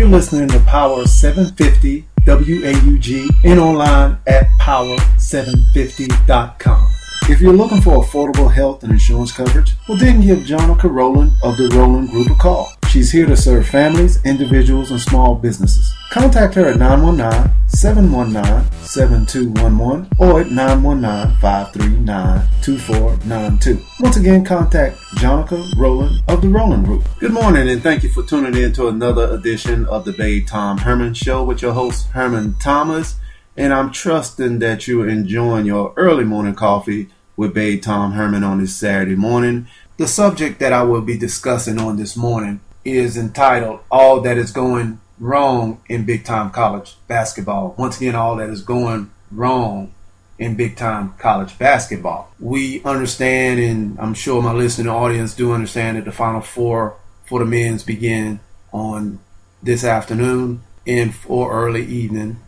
You're listening to Power 750 WAUG and online at power750.com. If you're looking for affordable health and insurance coverage, well then give Jonica Rowland of the Rowland Group a call. She's here to serve families, individuals, and small businesses. Contact her at 919-719-7211 or at 919-539-2492. Once again, contact Jonica Rowland of the Rowland Group. Good morning, and thank you for tuning in to another edition of the Babethomherman Show with your host, Herman Thomas. And I'm trusting that you're enjoying your early morning coffee with Babethomherman on this Saturday morning. The subject that I will be discussing on this morning is entitled All That Is Going Wrong in Big Time College Basketball. Once again, all that is going wrong in big time college basketball. We understand, and I'm sure my listening audience do understand, that the Final Four for the men's begin on this afternoon and for early evening,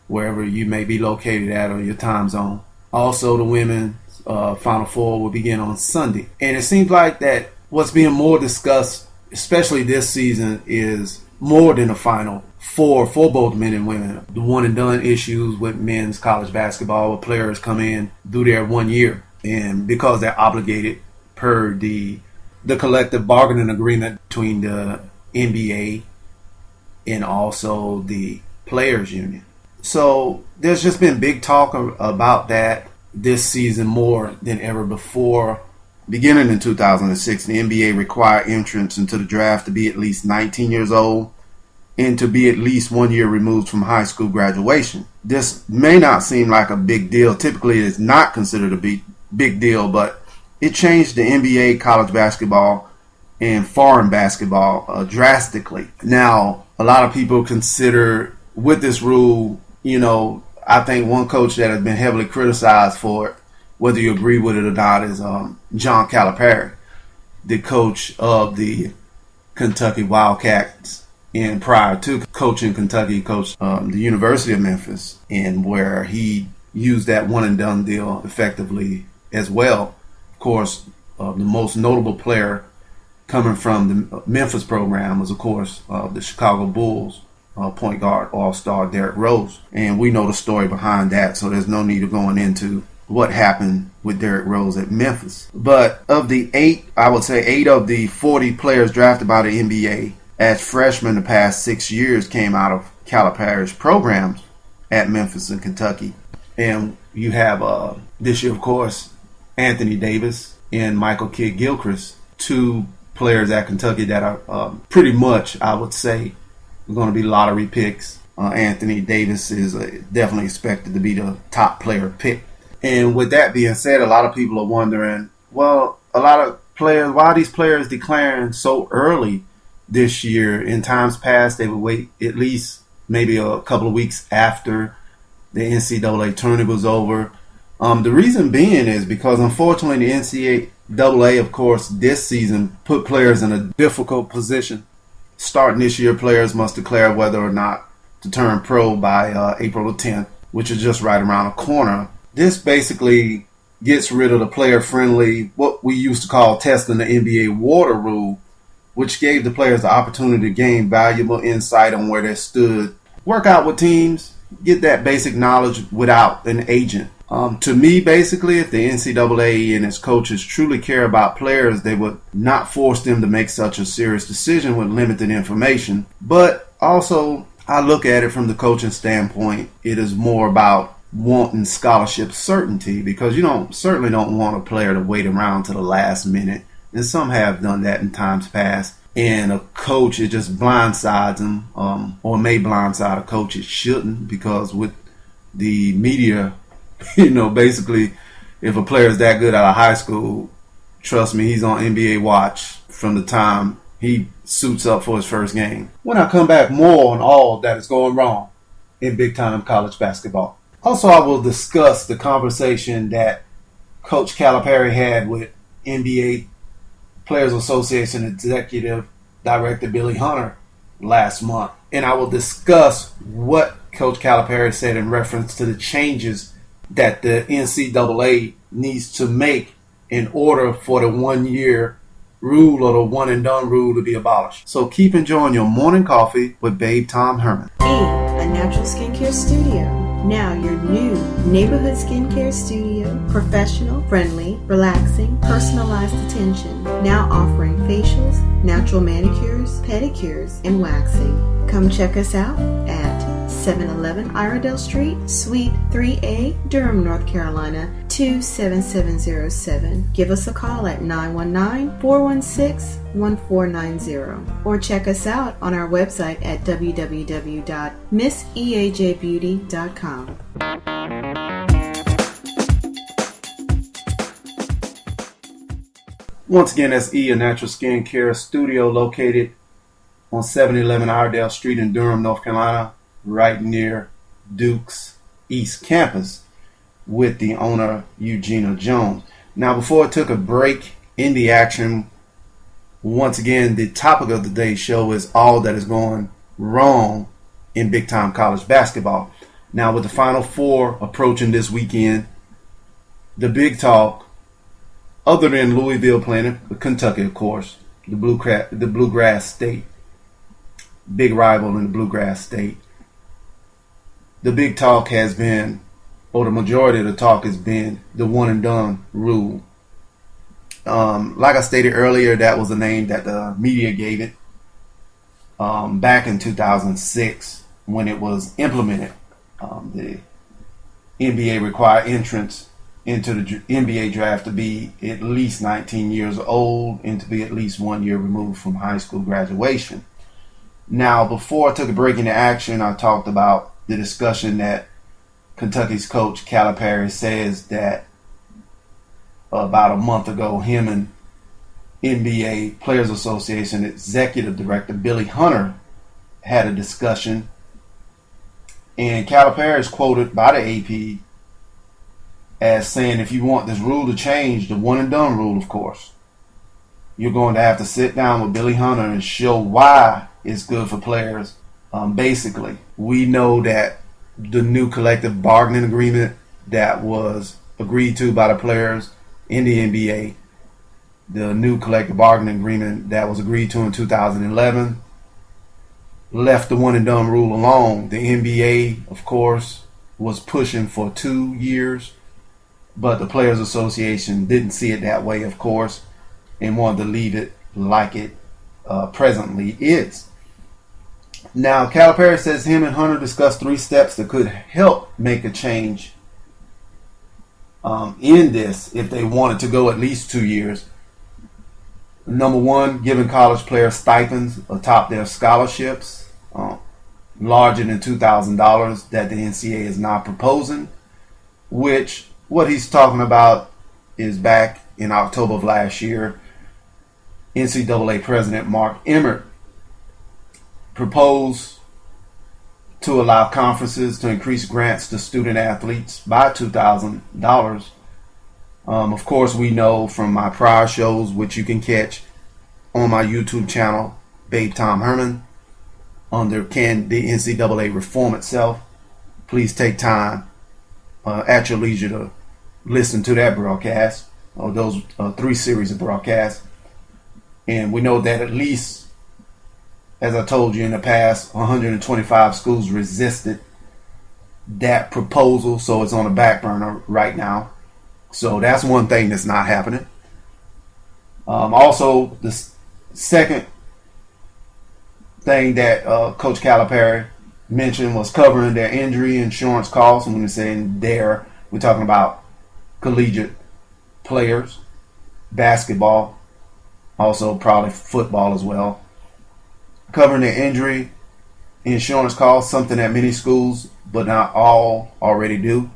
wherever you may be located at on your time zone. Also, the women's Final Four will begin on Sunday. And it seems like that what's being more discussed, especially this season, is more than a Final Four for both men and women. The one and done issues with men's college basketball, where players come in, do their 1 year, and because they're obligated per the collective bargaining agreement between the NBA and also the players union. So there's just been big talk about that this season more than ever before. Beginning in 2006, the NBA required entrants into the draft to be at least 19 years old and to be at least 1 year removed from high school graduation. This may not seem like a big deal. Typically, it's not considered a big deal, but it changed the NBA, college basketball, and foreign basketball drastically. Now, a lot of people consider with this rule, I think one coach that has been heavily criticized for it, whether you agree with it or not, is John Calipari, the coach of the Kentucky Wildcats. And prior to coaching Kentucky, he coached the University of Memphis, and where he used that one and done deal effectively as well. Of course, the most notable player coming from the Memphis program was, of course, the Chicago Bulls point guard all-star Derrick Rose. And we know the story behind that, so there's no need of going into what happened with Derrick Rose at Memphis. But of the 8 of the 40 players drafted by the NBA as freshmen the past 6 years came out of Calipari's programs at Memphis and Kentucky. And you have this year, of course, Anthony Davis and Michael Kidd-Gilchrist, two players at Kentucky that are pretty much, I would say, going to be lottery picks. Anthony Davis is definitely expected to be the top player pick. And with that being said, a lot of people are wondering, well, a lot of players, why are these players declaring so early this year? In times past, they would wait at least maybe a couple of weeks after the NCAA tournament was over. The reason being is because, unfortunately, the NCAA, of course, this season put players in a difficult position. Starting this year, players must declare whether or not to turn pro by April the 10th, which is just right around the corner. This basically gets rid of the player-friendly, what we used to call testing the NBA water rule, which gave the players the opportunity to gain valuable insight on where they stood, work out with teams, get that basic knowledge without an agent. To me, basically, if the NCAA and its coaches truly care about players, they would not force them to make such a serious decision with limited information. But also, I look at it from the coaching standpoint. It is more about wanting scholarship certainty, because you certainly don't want a player to wait around to the last minute. And some have done that in times past. And a coach, it just blindsides them, or may blindside a coach. It shouldn't, because with the media, basically, if a player is that good out of high school, trust me, he's on NBA watch from the time he suits up for his first game. When I come back, more on all that is going wrong in big-time college basketball. Also, I will discuss the conversation that Coach Calipari had with NBA Players Association Executive Director Billy Hunter last month. And I will discuss what Coach Calipari said in reference to the changes that the NCAA needs to make in order for the 1 year rule or the one and done rule to be abolished. So keep enjoying your morning coffee with Babe Tom Herman. A natural skincare studio. Now your new neighborhood skincare studio. Professional, friendly, relaxing, personalized attention. Now offering facials, natural manicures, pedicures, and waxing. Come check us out at 711 Iredell Street, Suite 3A, Durham, North Carolina, 27707. Give us a call at 919-416-1490 or check us out on our website at www.misseajbeauty.com. Once again, that's E, a natural skincare studio located on 711 Iredell Street in Durham, North Carolina, right near Duke's East Campus, with the owner, Eugenia Jones. Now, before I took a break in the action, once again, the topic of today's show is all that is going wrong in big-time college basketball. Now, with the Final Four approaching this weekend, the big talk, other than Louisville playing Kentucky, of course, the Bluegrass State, big rival in the Bluegrass State, the big talk has been, or the majority of the talk has been, the one and done rule. Like I stated earlier, that was the name that the media gave it back in 2006 when it was implemented. The NBA required entrants into the NBA draft to be at least 19 years old and to be at least 1 year removed from high school graduation. Now, before I took a break into action, I talked about the discussion that Kentucky's coach Calipari says that about a month ago, him and NBA Players Association Executive Director Billy Hunter had a discussion, and Calipari is quoted by the AP as saying, if you want this rule to change, the one and done rule, of course, you're going to have to sit down with Billy Hunter and show why it's good for players. Basically, we know that the new collective bargaining agreement that was agreed to by the players in the NBA, the new collective bargaining agreement that was agreed to in 2011, left the one and done rule alone. The NBA, of course, was pushing for 2 years, but the Players Association didn't see it that way, of course, and wanted to leave it like it presently is. Now, Calipari says him and Hunter discussed 3 steps that could help make a change in this if they wanted to go at least 2 years. Number 1, giving college players stipends atop their scholarships, larger than $2,000 that the NCAA is now proposing, which what he's talking about is back in October of last year, NCAA President Mark Emmert proposed to allow conferences to increase grants to student athletes by $2,000. Of course, we know from my prior shows, which you can catch on my YouTube channel, Babe Tom Herman, under Can the NCAA Reform Itself. Please take time at your leisure to listen to that broadcast, or those 3 series of broadcasts. And we know that at least, as I told you in the past, 125 schools resisted that proposal, so it's on the back burner right now. So that's one thing that's not happening. Also, the second thing that Coach Calipari mentioned was covering their injury insurance costs. And when we're saying there, we're talking about collegiate players, basketball, also probably football as well. Covering their injury insurance costs, something that many schools, but not all, already do.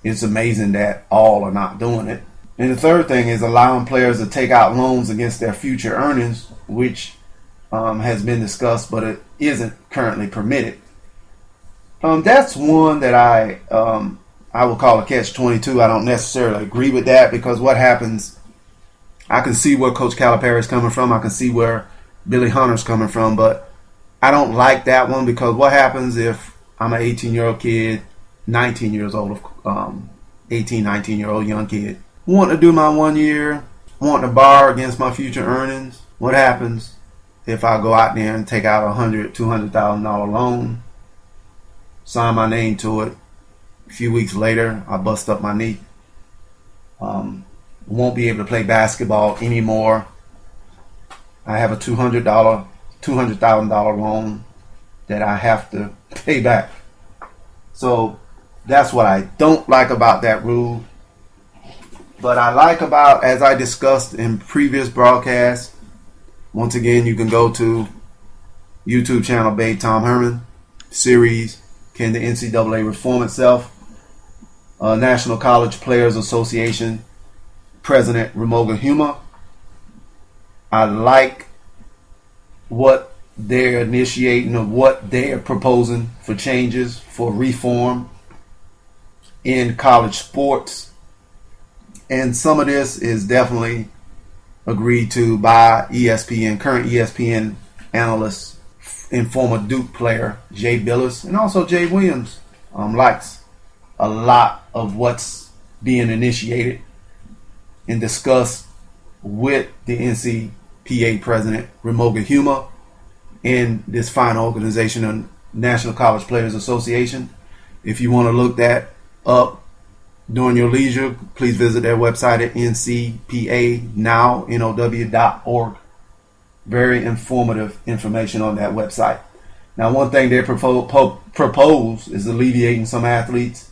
It's amazing that all are not doing it. And the third thing is allowing players to take out loans against their future earnings, which has been discussed, but it isn't currently permitted. That's one that I would call a catch-22. I don't necessarily agree with that, because what happens, I can see where Coach Calipari is coming from. I can see where Billy Hunter's coming from, but I don't like that one, because what happens if I'm an 18-year-old kid, 19 years old, 18, 19-year-old young kid, want to do my 1 year wanting to borrow against my future earnings. What happens if I go out there and take out $200,000 loan, sign my name to it? A few weeks later, I bust up my knee. Won't be able to play basketball anymore. I have a $200,000 loan that I have to pay back. So that's what I don't like about that rule. But I like about, as I discussed in previous broadcasts, once again, you can go to YouTube channel Babethomherman series, Can the NCAA Reform Itself? National College Players Association President Ramoga Huma. I like what they're initiating or what they're proposing for changes, for reform in college sports. And some of this is definitely agreed to by ESPN, current ESPN analyst and former Duke player Jay Billis, and also Jay Williams likes a lot of what's being initiated and discussed with the NCPA president Ramoga Huma in this fine organization, the National College Players Association. If you want to look that up during your leisure, please visit their website at ncpanow.org. Very informative information on that website. Now, one thing they propose is alleviating some athletes'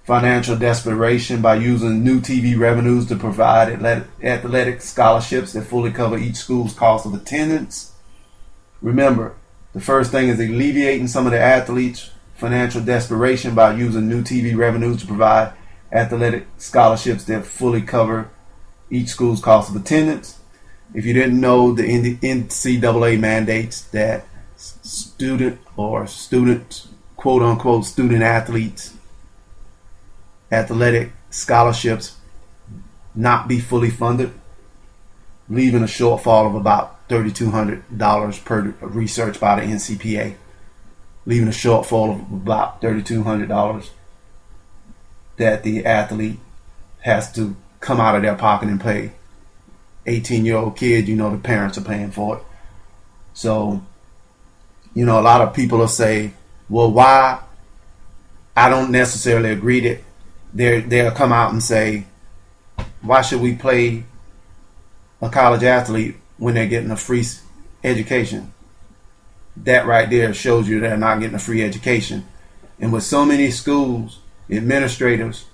financial desperation by using new TV revenues to provide athletic scholarships that fully cover each school's cost of attendance. Remember, the first thing is alleviating some of the athletes' financial desperation by using new TV revenues to provide athletic scholarships that fully cover each school's cost of attendance. If you didn't know, the NCAA mandates that student, quote unquote, student athletes, athletic scholarships not be fully funded, leaving a shortfall of about $3,200 per research by the NCPA, leaving a shortfall of about $3,200 that the athlete has to come out of their pocket and pay. 18-year-old kid, the parents are paying for it. So, a lot of people will say, well, why? I don't necessarily agree that they'll come out and say, why should we play a college athlete when they're getting a free education? That right there shows you they're not getting a free education. And with so many schools, administrators,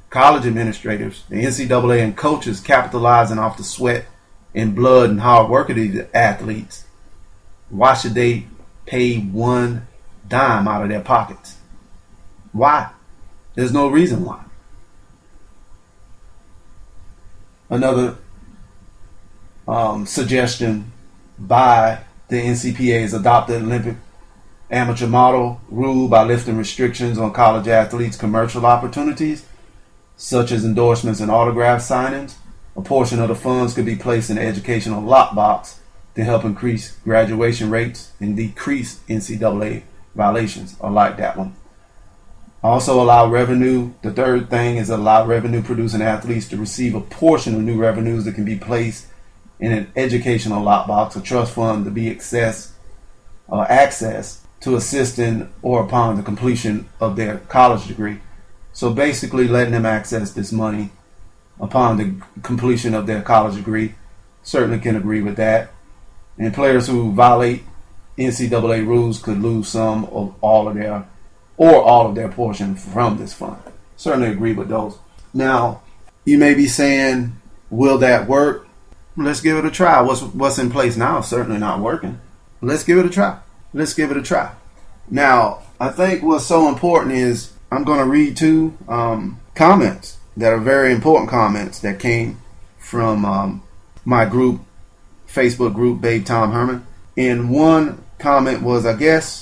college administrators, the NCAA and coaches capitalizing off the sweat and blood and hard work of these athletes, why should they pay one dime out of their pockets? Why? There's no reason why. Another suggestion by the NCPA is adopt the Olympic amateur model rule by lifting restrictions on college athletes' commercial opportunities, such as endorsements and autograph signings. A portion of the funds could be placed in the educational lockbox to help increase graduation rates and decrease NCAA violations. I like that one. Also allow revenue. The third thing is allow revenue producing athletes to receive a portion of new revenues that can be placed in an educational lockbox, a trust fund to be accessed to assist in or upon the completion of their college degree. So basically letting them access this money upon the completion of their college degree. Certainly can agree with that. And players who violate NCAA rules could lose some of all of their portion from this fund. Certainly agree with those. Now, you may be saying, will that work? Let's give it a try. What's in place now is certainly not working. Let's give it a try. Now, I think what's so important is I'm going to read two comments that are very important comments that came from my group, Facebook group, Babe Tom Herman. And one comment was, I guess